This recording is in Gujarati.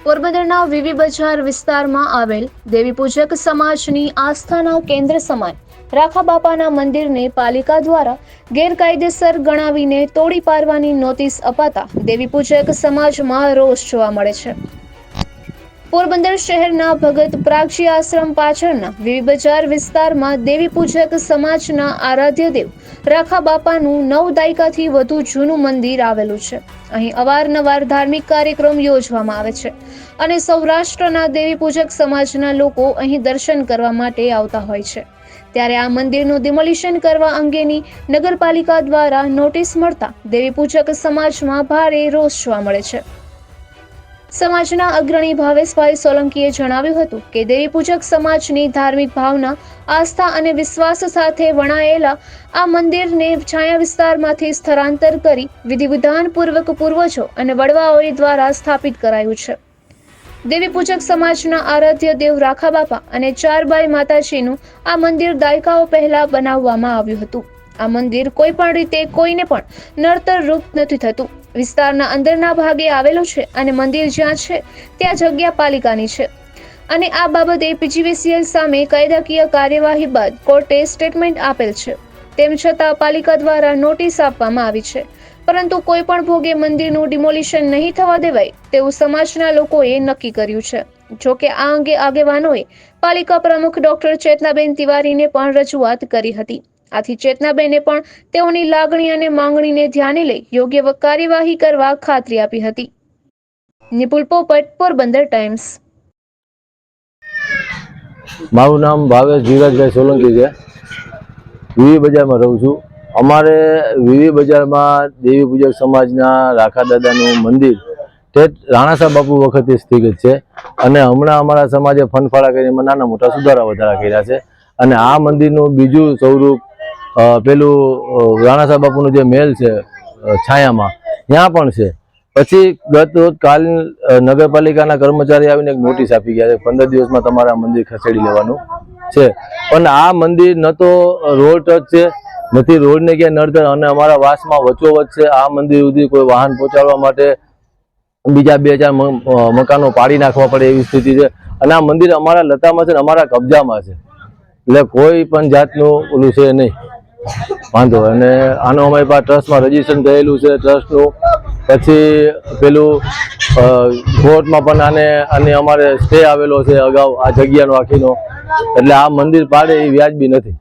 પોરબંદરના વીવી બજાર વિસ્તારમાં આવેલ દેવી પૂજક સમાજની આસ્થાના કેન્દ્ર સમાન રાખા બાપાના મંદિરને પાલિકા દ્વારા ગેરકાયદેસર ગણાવીને તોડી પાડવાની નોટિસ અપાતા દેવી પૂજક સમાજમાં રોષ જોવા મળે છે। પોરબંદર શહેરના ભગત પ્રાગજી આશ્રમ પાછળના વીવી બજાર વિસ્તારમાં દેવી પૂજક સમાજના આરાધ્ય દેવ રાખા બાપાનું 9 દાયકાથી વધુ જૂનું મંદિર આવેલું છે। અહીં અવારનવાર ધાર્મિક કાર્યક્રમ યોજવામાં આવે છે અને સૌરાષ્ટ્રના દેવી પૂજક સમાજના લોકો અહીં દર્શન કરવા માટે આવતા હોય છે। ત્યારે આ મંદિરનું ડિમોલિશન કરવા અંગેની નગરપાલિકા દ્વારા નોટિસ મળતા દેવી પૂજક સમાજમાં ભારે રોષ જોવા મળે છે। સમાજના અગ્રણી ભાવેશભાઈ સોલંકીએ જણાવ્યું હતું કે દેવી પૂજક સમાજની ધાર્મિક ભાવના, આસ્થા અને વિશ્વાસ સાથે વણાયેલા આ મંદિરને છાયા વિસ્તારમાંથી સ્થળાંતર કરી વિધિવિધાનપૂર્વક પૂર્વજો અને વડવાઓએ દ્વારા સ્થાપિત કરાયું છે। દેવી પૂજક સમાજના આરાધ્ય દેવ રાખા બાપા અને 4 બાઈ માતાજીનું આ મંદિર દાયકાઓ પહેલા બનાવવામાં આવ્યું હતું। આ મંદિર કોઈ પણ રીતે કોઈને પણ નડતર રૂપ નથી થતું। વિસ્તારના અંદરના ભાગે આવેલું છે અને મંદિર જ્યાં છે ત્યાં જગ્યા પાલિકાની છે અને આ બાબતે પીજીવીસીએલ સામે કાયદાકીય કાર્યવાહી બાદ કોર્ટે સ્ટેટમેન્ટ આપેલ છે। તેમ છતાં પાલિકા દ્વારા નોટિસ આપવામાં આવી છે, પરંતુ કોઈ પણ ભોગે મંદિરનું ડિમોલિશન નહીં થવા દેવાય તેવું સમાજના લોકોએ નક્કી કર્યું છે। જોકે આ અંગે આગેવાનોએ પાલિકા પ્રમુખ ડોક્ટર ચેતનાબેન તિવારીને પણ રજૂઆત કરી હતી। આથી ચેતનાબેને પણ તેઓની લાગણી અને માંગણીને ધ્યાને લઈ યોગ્ય કાર્યવાહી કરવા ખાતરી આપી હતી। નિપુલ પોપટ, પોરબંદર ટાઈમ્સ। મારું નામ ભાવેશ ધીરજભાઈ સોલંકી છે। વીવી બજારમાં રહું છું। અમારે વીવી બજારમાં દેવી પૂજક સમાજના રાખા દાદાનું મંદિર તે રાણાસાહેબ બાપુ વખતે સ્થિત છે અને હમણાં અમારા સમાજે ફંડફાળા કરીને નાના મોટા સુધારા વધારા કર્યા છે અને આ મંદિરનું બીજું સ્વરૂપ પેલું રાણાસાહેબ બાપુનું જે મહેલ છે છાયામાં ત્યાં પણ છે। પછી ગત રોજ કાલ નગરપાલિકાના કર્મચારી આવીને એક નોટિસ આપી ગયા છે, 15 દિવસમાં તમારા મંદિર ખસેડી લેવાનું છે। પણ આ મંદિર ન તો રોડ ટચ છે, નથી રોડને ક્યાંય નડતર અને અમારા વાસમાં વચ્ચોવચ્ચ છે। આ મંદિર સુધી કોઈ વાહન પહોંચાડવા માટે બીજા 2-4 મકાનો પાડી નાખવા પડે એવી સ્થિતિ છે અને આ મંદિર અમારા લતામાં છે ને અમારા કબજામાં છે, એટલે કોઈ પણ જાતનું ઓલું છે નહીં વાંધો। અને આનો અમારી પાસે ટ્રસ્ટમાં રજીસ્ટ્રેશન થયેલું છે ટ્રસ્ટનું। પછી પેલું કોર્ટમાં પણ આને અમારે સ્ટે આવેલો છે અગાઉ આ જગ્યાનો આખીનો, એટલે આ મંદિર પાડે એ વ્યાજબી નથી।